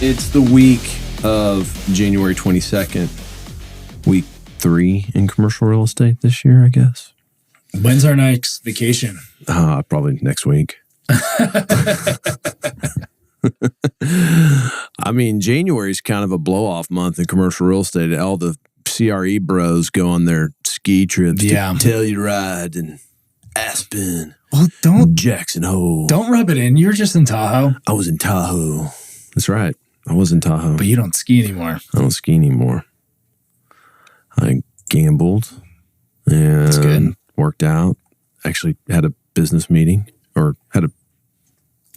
It's the week of January 22nd, week 3 in commercial real estate this year, I guess. When's our next vacation? Probably next week. I mean, January is kind of a blow-off month in commercial real estate. All the CRE bros go on their ski trips to Telluride and Aspen. Well, don't Jackson Hole. Don't rub it in. You're just in Tahoe. I was in Tahoe. That's right. I was in Tahoe. But you don't ski anymore. I don't ski anymore. I gambled and worked out. Actually had a business meeting or had a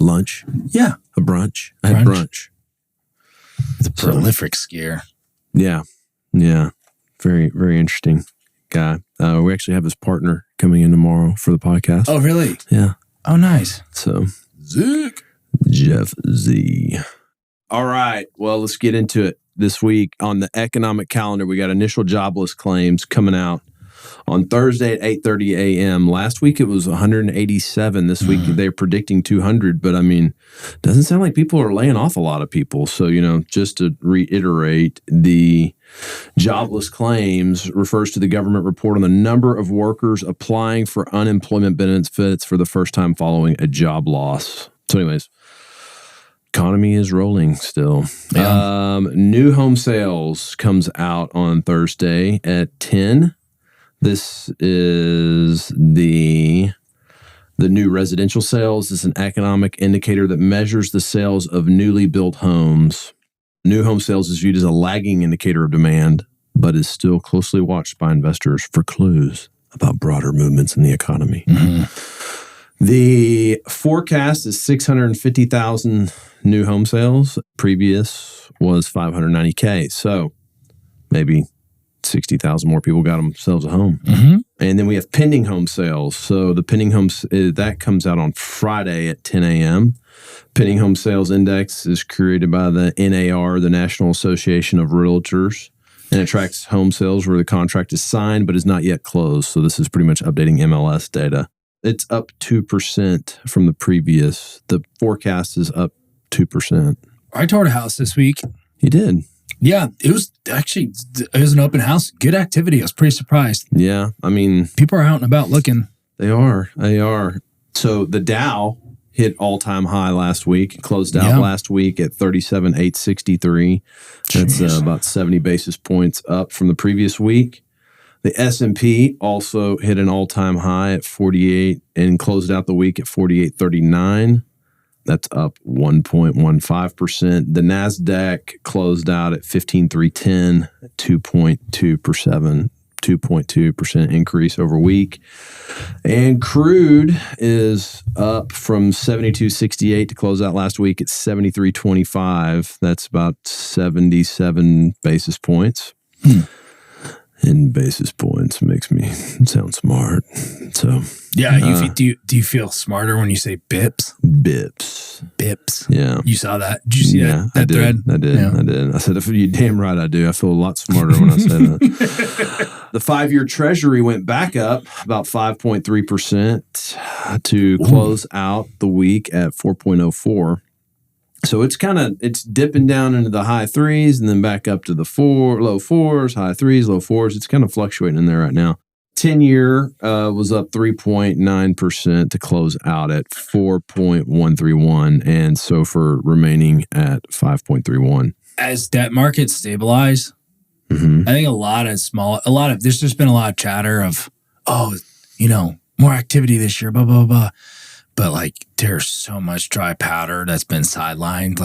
lunch. Yeah. A brunch. I had brunch. It's a prolific skier. Yeah. Yeah. Very, very interesting guy. We actually have his partner coming in tomorrow for the podcast. Oh, really? Yeah. Oh, nice. So, Zeke. Jeff Z. All right. Well, let's get into it. This week on the economic calendar, we got initial jobless claims coming out on Thursday at 8:30 a.m. Last week, it was 187. This week, they're predicting 200. But, I mean, doesn't sound like people are laying off a lot of people. So, just to reiterate, the jobless claims refers to the government report on the number of workers applying for unemployment benefits for the first time following a job loss. So, anyways. Economy is rolling still. Yeah. New home sales comes out on Thursday at 10. This is the new residential sales. This is an economic indicator that measures the sales of newly built homes. New home sales is viewed as a lagging indicator of demand, but is still closely watched by investors for clues about broader movements in the economy. The forecast is 650,000 new home sales. Previous was 590K. So maybe 60,000 more people got themselves a home. And then we have pending home sales. So the pending homes, that comes out on Friday at 10 a.m. Pending home sales index is created by the NAR, the National Association of Realtors, and it tracks home sales where the contract is signed but is not yet closed. So this is pretty much updating MLS data. It's up 2% from the previous. The forecast is up 2%. I toured a house this week. You did? Yeah. It was an open house. Good activity. I was pretty surprised. Yeah. I mean, people are out and about looking. They are. So the Dow hit all-time high last week. Closed out last week at 37,863. That's about 70 basis points up from the previous week. The S&P also hit an all-time high at 48 and closed out the week at 48.39. That's up 1.15%. The NASDAQ closed out at 15,310, 2.2% increase over week. And crude is up from 72.68 to close out last week at 73.25. That's about 77 basis points. And basis points makes me sound smart. So yeah, do you feel smarter when you say Bips? Bips. Yeah. You saw that? Did you see that thread? I did. Yeah. I did. I said, if you damn right I do. I feel a lot smarter when I say that. The 5-year Treasury went back up about 5.3% to close out the week at 4.04. So it's dipping down into the high threes and then back up to the low fours, high threes, low fours. It's kind of fluctuating in there right now. 10-year was up 3.9% to close out at 4.131, and SOFR remaining at 5.31. As debt markets stabilize, I think there's just been a lot of chatter of, more activity this year, blah, blah, blah. But there's so much dry powder that's been sidelined.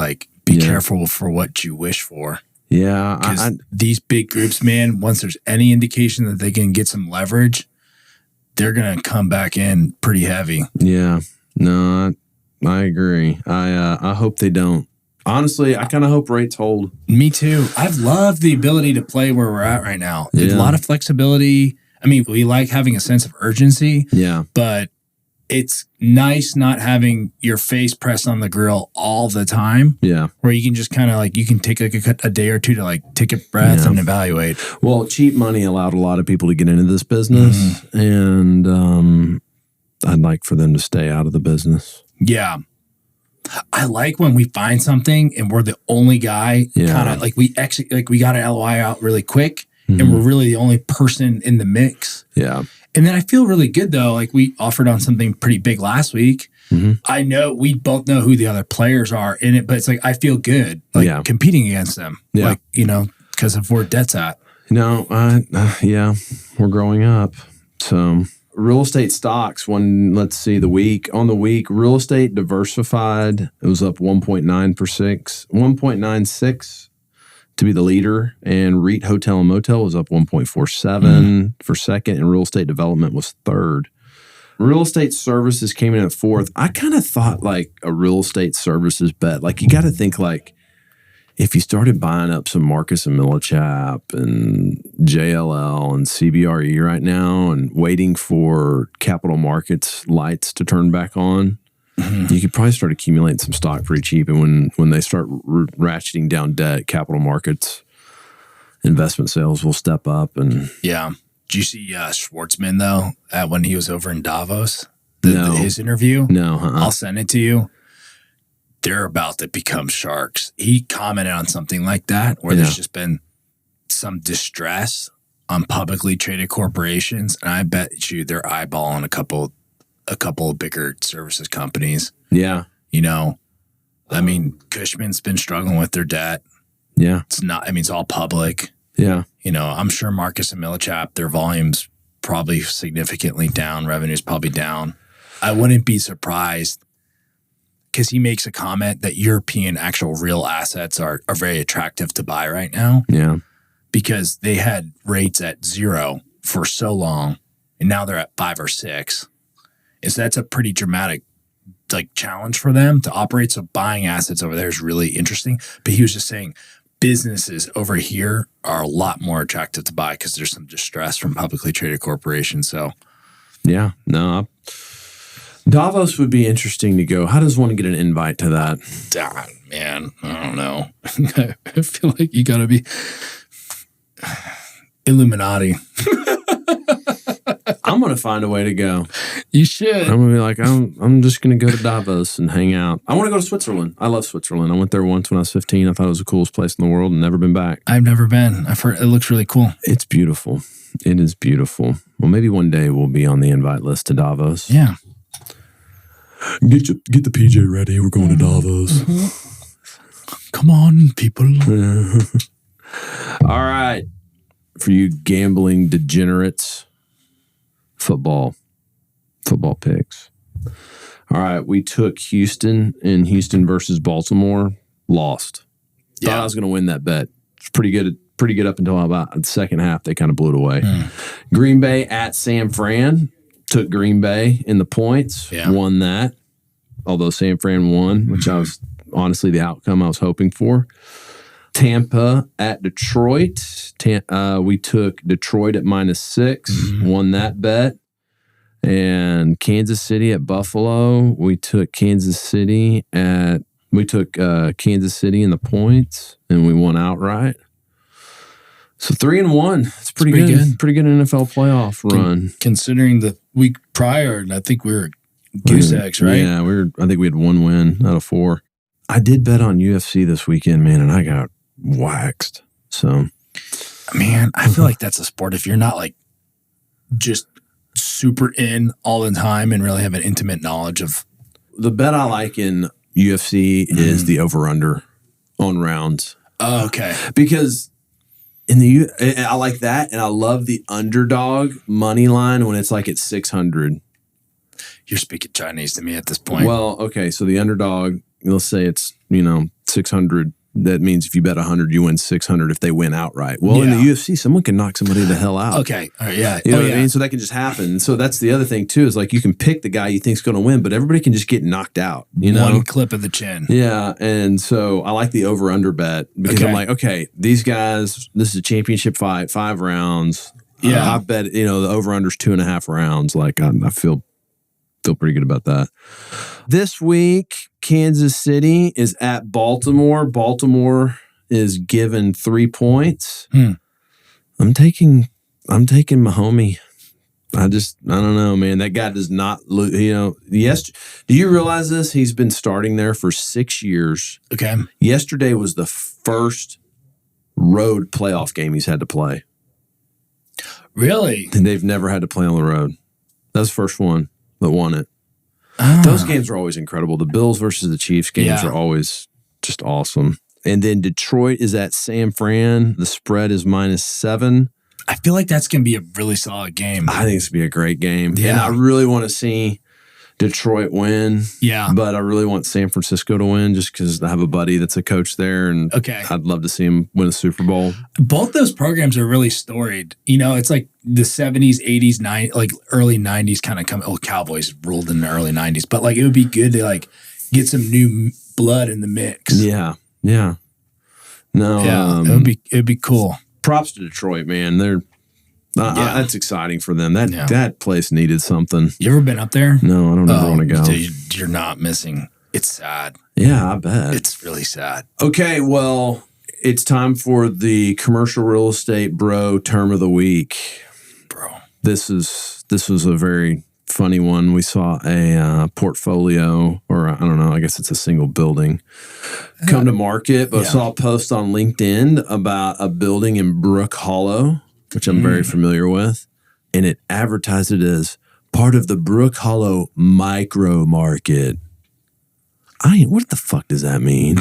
Be careful for what you wish for. Yeah. Because these big groups, man, once there's any indication that they can get some leverage, they're going to come back in pretty heavy. Yeah. No, I agree. I hope they don't. Honestly, I kind of hope rates hold. Me too. I've loved the ability to play where we're at right now. Yeah. There's a lot of flexibility. I mean, we like having a sense of urgency. Yeah. But it's nice not having your face pressed on the grill all the time. Yeah. Where you can just kind of you can take a day or two to take a breath and evaluate. Well, cheap money allowed a lot of people to get into this business. And I'd like for them to stay out of the business. Yeah. I like when we find something and we're the only guy. Kind of like we got an LOI out really quick, and we're really the only person in the mix. Yeah. And then I feel really good though. Like we offered on something pretty big last week. I know we both know who the other players are in it, but it's like I feel good like competing against them. Yeah. Like, you know, because of where debt's at. No, yeah, we're growing up. So real estate stocks, let's see, the week, real estate diversified, it was up 1.96 to be the leader, and REIT hotel and motel was up 1.47 for second, and real estate development was third. Real estate services came in at fourth. I kind of thought like a real estate services bet, like you got to think like if you started buying up some Marcus and Millichap and JLL and CBRE right now and waiting for capital markets lights to turn back on, you could probably start accumulating some stock pretty cheap. And when they start ratcheting down debt, capital markets investment sales will step up. And did you see Schwartzman though when he was over in Davos? His interview? No, I'll send it to you. They're about to become sharks. He commented on something like that where there's just been some distress on publicly traded corporations, and I bet you they're eyeballing a couple of bigger services companies. Yeah. You know, I mean, Cushman's been struggling with their debt. Yeah. It's all public. Yeah. You know, I'm sure Marcus and Millichap, their volume's probably significantly down. Revenue's probably down. I wouldn't be surprised because he makes a comment that European actual real assets are very attractive to buy right now. Yeah. Because they had rates at 0 for so long, and now they're at 5 or 6. And so that's a pretty dramatic challenge for them to operate. So buying assets over there is really interesting. But he was just saying businesses over here are a lot more attractive to buy because there's some distress from publicly traded corporations. So yeah, no, Davos would be interesting to go. How does one get an invite to that? Man, I don't know. I feel like you got to be Illuminati. I'm going to find a way to go. You should. I'm going to be like, I'm just going to go to Davos and hang out. I want to go to Switzerland. I love Switzerland. I went there once when I was 15. I thought it was the coolest place in the world and never been back. I've never been. I've heard it looks really cool. It's beautiful. It is beautiful. Well, maybe one day we'll be on the invite list to Davos. Yeah. Get the PJ ready. We're going to Davos. Come on, people. All right. For you gambling degenerates, football picks. All right. We took Houston versus Baltimore. Lost. Thought I was going to win that bet. It's pretty good up until about the second half. They kind of blew it away. Green Bay at San Fran. Took Green Bay in the points. Won that. Although San Fran won, which I was honestly the outcome I was hoping for. Tampa at Detroit. We took Detroit at -6. Won that bet. And Kansas City at Buffalo. We took Kansas City in the points, and we won outright. So 3-1. It's pretty good. Pretty good NFL playoff run. Considering the week prior, I think we were goose eggs, right? Yeah, I think we had 1 win out of 4. I did bet on UFC this weekend, man, and I got waxed. So, man, I feel like that's a sport. If you're not like just super in all the time and really have an intimate knowledge of the bet I like in UFC is the over/under on rounds. Oh, okay, because I like that, and I love the underdog money line when it's like at 600. You're speaking Chinese to me at this point. Well, okay, so the underdog, let's say it's 600. That means if you bet 100, you win 600 if they win outright. Well, in the UFC, someone can knock somebody the hell out. Okay, all right, yeah. You know what I mean? So that can just happen. So that's the other thing too, is like you can pick the guy you think's going to win, but everybody can just get knocked out. One clip of the chin. Yeah, and so I like the over/under bet because I'm like, okay, these guys, this is a championship fight, 5 rounds. I bet the over/under's 2.5 rounds. Like I feel pretty good about that. This week, Kansas City is at Baltimore. Baltimore is given 3 points. I'm taking my homie. I don't know, man. That guy does not look, yes. Do you realize this? He's been starting there for 6 years. Okay. Yesterday was the first road playoff game he's had to play. Really? And they've never had to play on the road. That's the first one that won it. Those games are always incredible. The Bills versus the Chiefs games are always just awesome. And then Detroit is at San Fran. The spread is -7. I feel like that's going to be a really solid game. I think it's going to be a great game. Yeah. And I really want to see Detroit win. Yeah. But I really want San Francisco to win just because I have a buddy that's a coach there, and I'd love to see him win a Super Bowl. Both those programs are really storied. It's like the 70s, 80s, 90s, like early 90s kind of come. Oh, Cowboys ruled in the early 90s. But like it would be good to like get some new blood in the mix. Yeah. Yeah. No. Yeah. It'd be cool. Props to Detroit, man. That's exciting for them. That place needed something. You ever been up there? No, I don't ever want to go. You're not missing. It's sad. Yeah, I bet. It's really sad. Okay, well, it's time for the commercial real estate bro term of the week. Bro. This was a very funny one. We saw a portfolio, or I don't know, I guess it's a single building, come to market, but I saw a post on LinkedIn about a building in Brook Hollow, which I'm very familiar with, and it advertised it as part of the Brook Hollow micro market. What the fuck does that mean?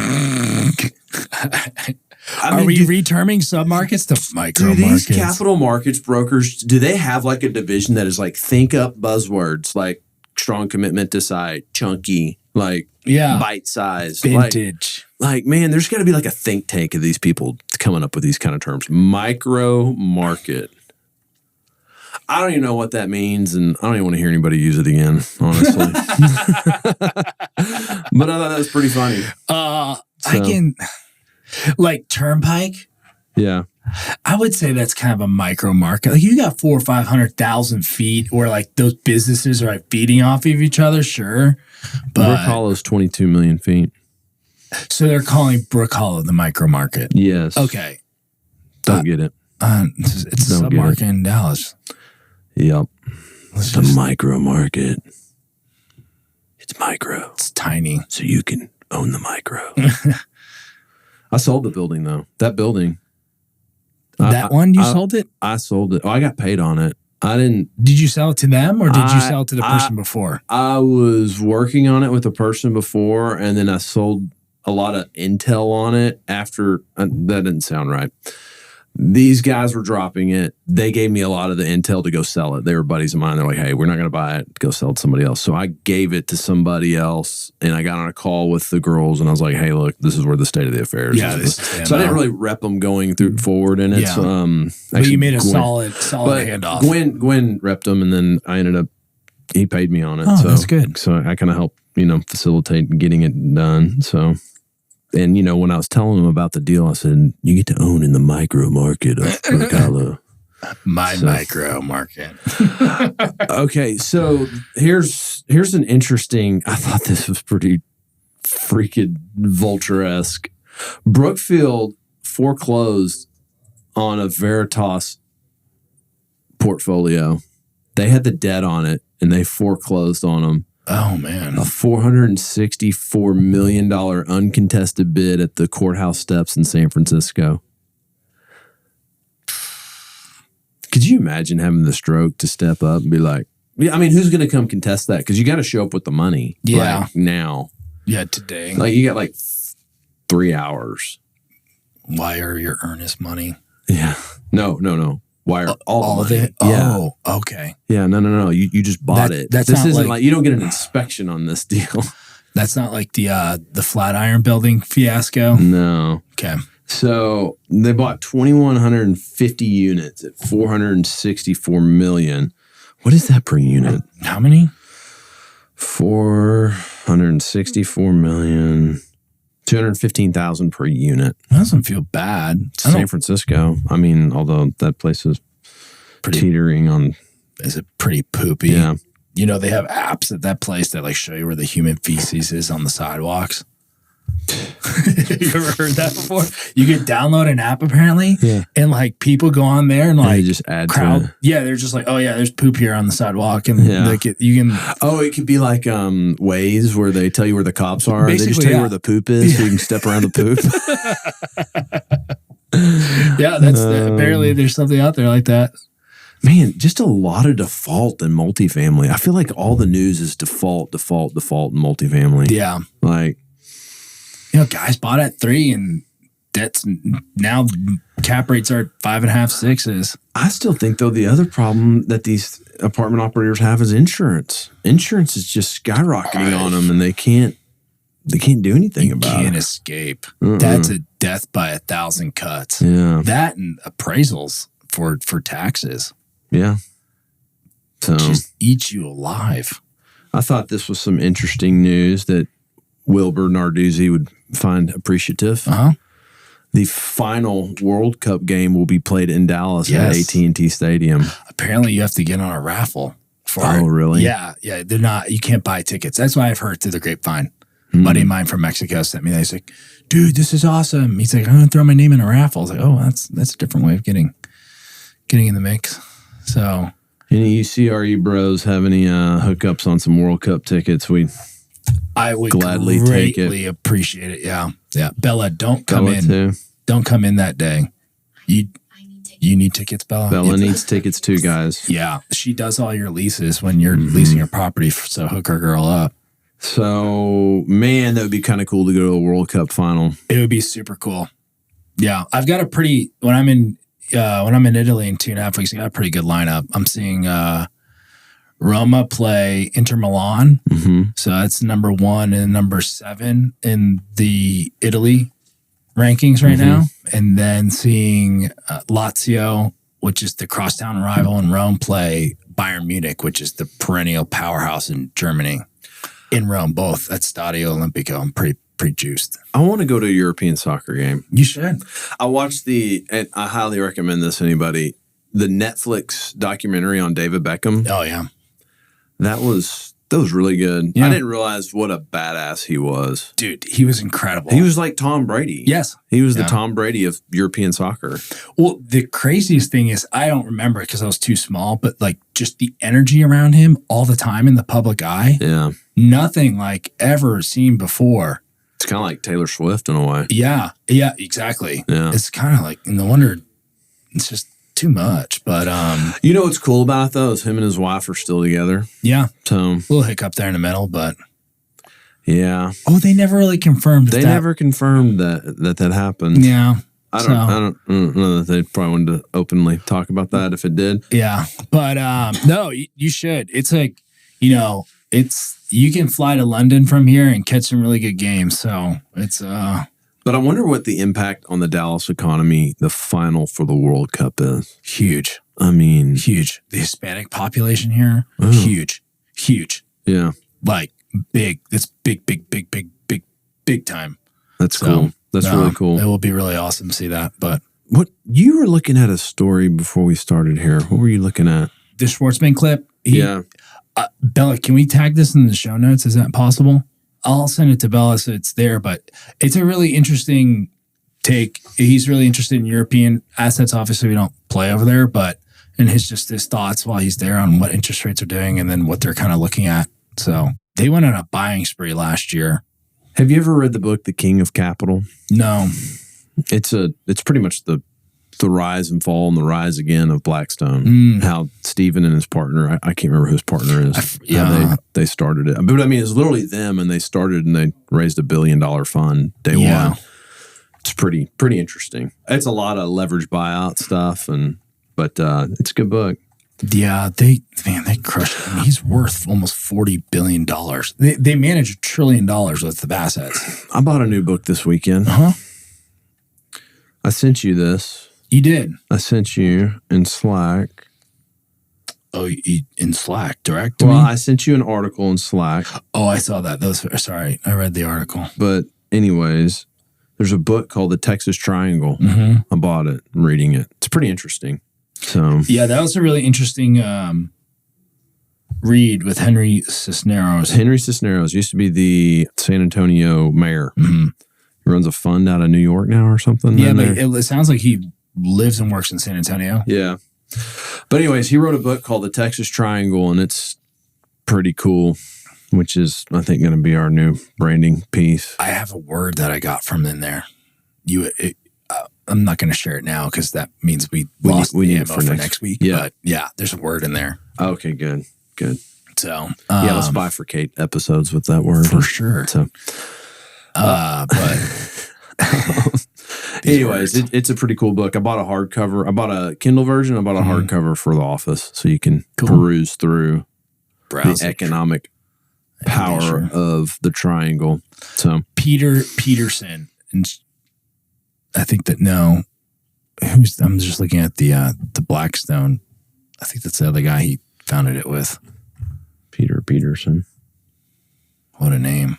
Are we reterming submarkets to micro markets? Do these capital markets brokers, do they have like a division that is like think up buzzwords like strong commitment to site, chunky, like bite size, vintage? Like man, there's got to be like a think tank of these people coming up with these kind of terms. Micro market. I don't even know what that means, and I don't even want to hear anybody use it again, honestly. But I thought that was pretty funny. I can, like Turnpike. Yeah, I would say that's kind of a micro market. Like you got 400,000 or 500,000 feet, where like those businesses are like feeding off of each other. Sure, but Brook Hollow is 22 million feet. So they're calling Brook Hollow the micro market. Yes. Okay. Don't get it. It's a submarket in Dallas. Yep. It's a micro market. It's micro. It's tiny. So you can own the micro. I sold the building, though. That building. You sold it? I sold it. Oh, I got paid on it. I didn't. Did you sell it to them or did you sell it to the person before? I was working on it with a person before, and then I sold a lot of intel on it after. That didn't sound right. These guys were dropping it. They gave me a lot of the intel to go sell it. They were buddies of mine. They're like, hey, we're not going to buy it. Go sell it to somebody else. So I gave it to somebody else, and I got on a call with the girls, and I was like, hey, look, this is where the state of the affairs is. So I didn't really rep them going forward in it. Yeah. So, but you made a solid handoff. Gwen repped them, and then I ended up, he paid me on it. Oh, so that's good. So I kind of helped, facilitate getting it done. So... And, when I was telling them about the deal, I said, you get to own in the micro market of Brook Hollow. Micro market. Okay, so here's an interesting, I thought this was pretty freaking Vulture-esque. Brookfield foreclosed on a Veritas portfolio. They had the debt on it, and they foreclosed on them. Oh, man. A $464 million uncontested bid at the courthouse steps in San Francisco. Could you imagine having the stroke to step up and be like, who's going to come contest that? Because you got to show up with the money. Yeah. Like now. Yeah, today. Like you got 3 hours. Wire your earnest money. Yeah. No. Wire all of it. Yeah. Oh, okay. Yeah, no. You just bought it. This isn't like you don't get an inspection on this deal. That's not like the Flatiron Building fiasco. No. Okay. So they bought 2,150 units at $464 million. What is that per unit? How many? 464 million. 215,000 per unit. That doesn't feel bad. San Francisco. Although that place is teetering on. Is it pretty poopy? Yeah. They have apps at that place that show you where the human feces is on the sidewalks. You ever heard that before? You could download an app apparently, Yeah. and like people go on there and like they just add crowd. to it. Yeah, they're just like, oh yeah, there's poop here on the sidewalk, and Yeah. like you can. Oh, it could be like Waze where they tell you where the cops are. They just Basically, tell you yeah. where the poop is so you can step around the poop. Yeah, that's apparently there's something out there like that. Man, just a lot of default in multifamily. I feel like all the news is default in multifamily. Yeah, Like, guys bought at 3, and that's now cap rates are at 5.5, 6s. I still think though the other problem that these apartment operators have is insurance. Insurance is just skyrocketing on them, and they can't do anything about it. Can't escape. That's a death by 1,000 cuts. Yeah, That and appraisals for taxes. yeah. So Just eat you alive. I thought this was some interesting news that Wilbur Narduzzi would find appreciative. The final World Cup game will be played in Dallas at AT&T Stadium. Apparently, you have to get on a raffle for it. Oh, really? Yeah. They're not. You can't buy tickets. That's why I've heard through the grapevine. A buddy of mine from Mexico sent me that. He's like, dude, this is awesome. He's like, I'm going to throw my name in a raffle. I was like, oh, that's a different way of getting in the mix. So, Any UCRE bros have any hookups on some World Cup tickets? I would gladly take it. greatly appreciate it. Yeah. Bella, don't come in. Too. Don't come in that day. You need tickets, Bella? Bella needs tickets too, guys. Yeah. She does all your leases when you're leasing your property, so hook her girl up. So, man, that would be kind of cool to go to a World Cup final. It would be super cool. Yeah. I've got when I'm in Italy in 2.5 weeks, I got a pretty good lineup. I'm seeing Roma play Inter Milan. So that's number 1 and number 7 in the Italy rankings right now. And then seeing Lazio, which is the crosstown rival in Rome, play Bayern Munich, which is the perennial powerhouse in Germany. In Rome, both at Stadio Olimpico. I'm pretty juiced. I want to go to a European soccer game. You should. I watched and I highly recommend this to anybody, the Netflix documentary on David Beckham. Oh, yeah. That was really good. Yeah. I didn't realize what a badass he was. Dude, he was incredible. He was like Tom Brady. Yes. He was the Tom Brady of European soccer. Well, the craziest thing is, I don't remember it because I was too small, but like just the energy around him all the time in the public eye. Yeah. Nothing like ever seen before. It's kind of like Taylor Swift in a way. Yeah. Yeah, exactly. Yeah. It's kind of like, no wonder it's just too much. But you know what's cool about it though is him and his wife are still together. Yeah. So a little hiccup there in the middle, but yeah. Oh, they never really confirmed. They never confirmed that happened. Yeah. I don't know that they probably wanted to openly talk about that if it did. Yeah. But no, you should. It's like, you can fly to London from here and catch some really good games. So it's But I wonder what the impact on the Dallas economy, the final for the World Cup is. Huge. I mean, huge. The Hispanic population here, huge. Yeah. Like big. It's big time. That's cool. That's really cool. It will be really awesome to see that. But what you were looking at a story before we started here. What were you looking at? The Schwartzman clip. Yeah. Bella, can we tag this in the show notes? Is that possible? I'll send it to Bella so it's there, but it's a really interesting take. He's really interested in European assets. Obviously, we don't play over there, but and his thoughts while he's there on what interest rates are doing and then what they're kind of looking at. So they went on a buying spree last year. Have you ever read the book The King of Capital? No. It's pretty much the rise and fall and the rise again of Blackstone. How Stephen and his partner, I can't remember who his partner is. How they started it. But I mean, it's literally them, and they started and they raised $1 billion fund day one. It's pretty interesting. It's a lot of leverage buyout stuff, but it's a good book. Yeah, they crushed it. I mean, he's worth almost $40 billion. They manage $1 trillion worth of assets. I bought a new book this weekend. I sent you this. You did. I sent you in Slack. Oh, in Slack, direct? Well, I sent you an article in Slack. Oh, I saw that. Sorry, I read the article. But anyways, there's a book called The Texas Triangle. I bought it. I'm reading it. It's pretty interesting. So yeah, that was a really interesting Read with Henry Cisneros. Henry Cisneros used to be the San Antonio mayor. Mm-hmm. He runs a fund out of New York now or something. Yeah, but it sounds like he lives and works in San Antonio. Yeah. But anyways, he wrote a book called The Texas Triangle, and it's pretty cool, which is, I think, going to be our new branding piece. I have a word that I got from in there. I'm not going to share it now because that means we lost the ammo for next week. Yeah. But yeah, there's a word in there. Okay, good. So yeah, let's bifurcate episodes with that word for sure. So, but anyways, it's a pretty cool book. I bought a hardcover. I bought a Kindle version. I bought a hardcover for the office, so you can peruse through the economic power of the triangle. So Peter Peterson, and I think that I'm just looking at the Blackstone. I think that's the other guy he founded it with. Peter Peterson. What a name.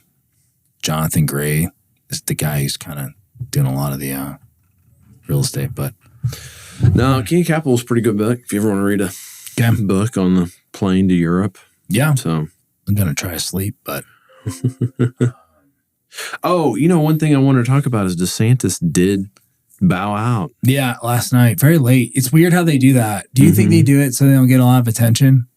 Jonathan Gray is the guy who's kind of doing a lot of the real estate, but no, King of Capital is a pretty good book if you ever want to read a book on the plane to Europe. Yeah. So I'm going to try to sleep, but oh, one thing I wanted to talk about is DeSantis did bow out. Yeah, last night. Very late. It's weird how they do that. Do you think they do it so they don't get a lot of attention?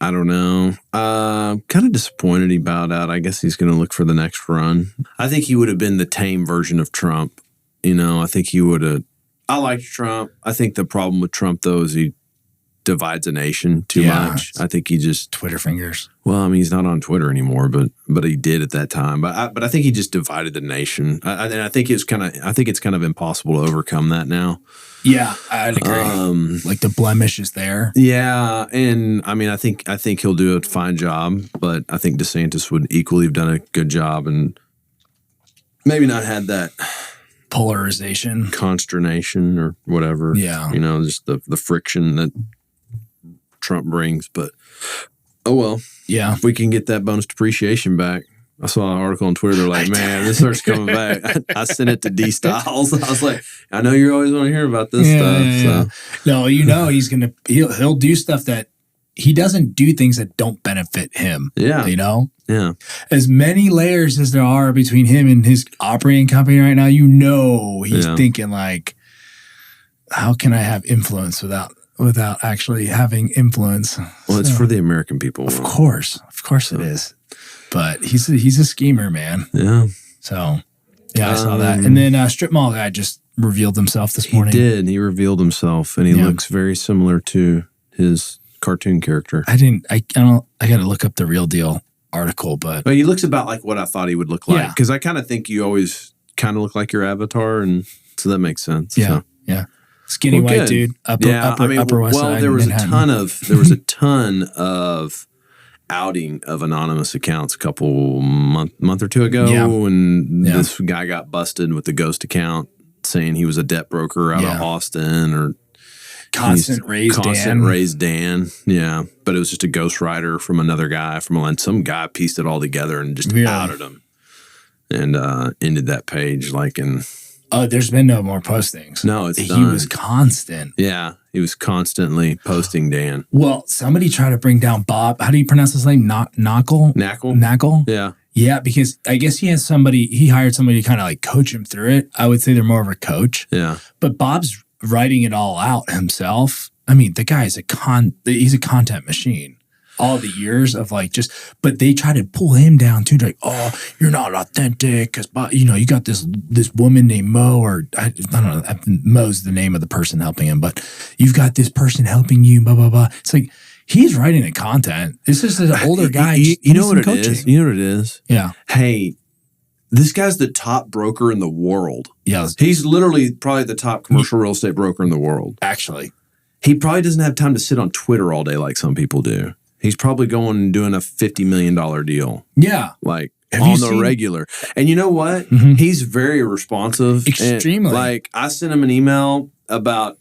I don't know. Kind of disappointed he bowed out. I guess he's going to look for the next run. I think he would have been the tame version of Trump. I think he would have. I liked Trump. I think the problem with Trump, though, is he divides a nation too much. I think he just Twitter fingers. Well, I mean, he's not on Twitter anymore, but he did at that time. But I think he just divided the nation. And I think it's kind of impossible to overcome that now. Yeah, I'd agree. Like the blemish is there. Yeah, and I mean, I think he'll do a fine job, but I think DeSantis would equally have done a good job and maybe not had that polarization, consternation, or whatever. Yeah, just the friction that Trump brings. But oh well. Yeah, if we can get that bonus depreciation back. I saw an article on Twitter. They're like, man, this starts coming back. I sent it to D Styles. I was like, I know you always want to hear about this stuff. Yeah. No, he'll do stuff that he doesn't do, things that don't benefit him. Yeah. Yeah. As many layers as there are between him and his operating company right now, he's thinking like, how can I have influence without actually having influence? Well, it's for the American people. Of course it is. But he's a schemer, man. Yeah. So, yeah, I saw that. And then Strip Mall guy just revealed himself this morning. He did. He revealed himself, and he looks very similar to his cartoon character. I got to look up the Real Deal article, but he looks about like what I thought he would look like. Because I kind of think you always kind of look like your avatar, and so that makes sense. Yeah. So. Yeah. Skinny white dude. Upper West Side. There was a ton of outing of anonymous accounts a couple month or two ago, and this guy got busted with the ghost account saying he was a debt broker out of Austin, or Constant raised Dan. Yeah, but it was just a ghostwriter from another guy some guy pieced it all together and just outed him, and ended that page like in. Oh, there's been no more postings. No, it's he done. was constant. Yeah, he was constantly posting Dan. Well, somebody tried to bring down Bob. How do you pronounce his name? Knackle? Yeah. Yeah, because I guess he hired somebody to kind of like coach him through it. I would say they're more of a coach. Yeah. But Bob's writing it all out himself. I mean, the guy is he's a content machine. All the years of but they try to pull him down too. They're like, oh, you're not authentic because, you got this woman named Mo, or I don't know, Mo's the name of the person helping him, but you've got this person helping you, blah, blah, blah. It's like, he's writing the content. This is an older guy. You know what it is? You know what it is? Yeah. Hey, this guy's the top broker in the world. Yeah. He's literally probably the top commercial real estate broker in the world. Actually. He probably doesn't have time to sit on Twitter all day like some people do. He's probably going and doing a $50 million deal. Yeah. Like on the regular. And you know what? Mm-hmm. He's very responsive. Extremely. And, I sent him an email about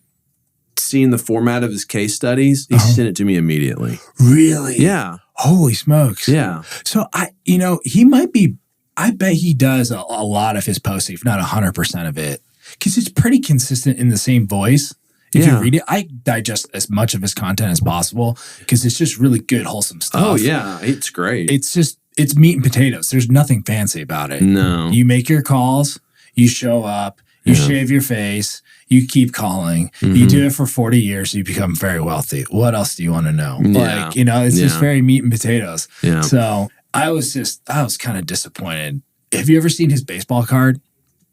seeing the format of his case studies. He sent it to me immediately. Really? Yeah. Holy smokes. Yeah. So he might be, I bet he does a lot of his posting, if not 100% of it, because it's pretty consistent in the same voice. If you read it, I digest as much of his content as possible because it's just really good, wholesome stuff. Oh, yeah. It's great. It's meat and potatoes. There's nothing fancy about it. No. You make your calls, you show up, you shave your face, you keep calling. You do it for 40 years, you become very wealthy. What else do you want to know? Yeah. Like, it's just very meat and potatoes. Yeah. So I was kind of disappointed. Have you ever seen his baseball card?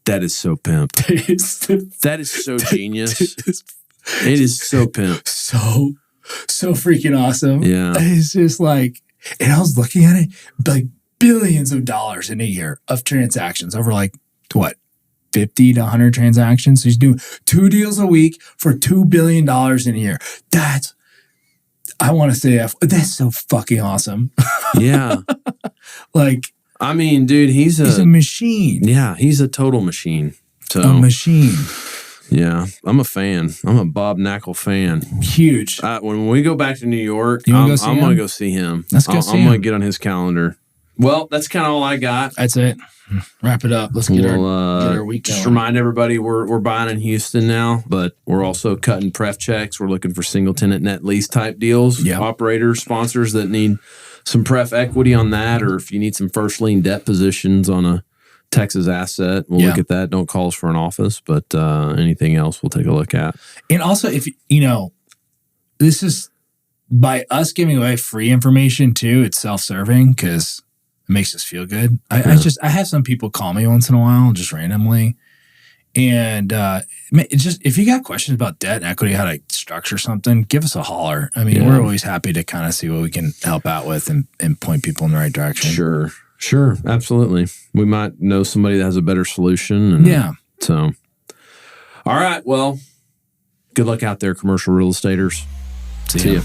That is so pimp. That is so genius. It is so pimp. So freaking awesome. Yeah. It's just like, and I was looking at it, like billions of dollars in a year of transactions over like, what, 50 to 100 transactions? So he's doing 2 deals a week for $2 billion in a year. I want to say, that's so fucking awesome. Yeah. Like, I mean, dude, he's a machine. Yeah, he's a total machine. So, a machine. Yeah, I'm a fan. I'm a Bob Knackle fan. Huge. When we go back to New York, I'm going to go see him. Let's go see him. I'm going to get on his calendar. Well, that's kind of all I got. That's it. Wrap it up. Let's get our week going. Just remind everybody we're buying in Houston now, but we're also cutting pref checks. We're looking for single tenant net lease type deals. Yep. Operators, sponsors that need some pref equity on that, or if you need some first lien debt positions on a Texas asset, we'll look at that. Don't call us for an office, but anything else we'll take a look at. And also, if this is by us giving away free information too, it's self-serving because it makes us feel good. I have some people call me once in a while, just randomly. And if you got questions about debt and equity, how to structure something, give us a holler. I mean, we're always happy to kind of see what we can help out with and point people in the right direction. Sure. Absolutely. We might know somebody that has a better solution. So, all right. Well, good luck out there, commercial real estaters. See ya.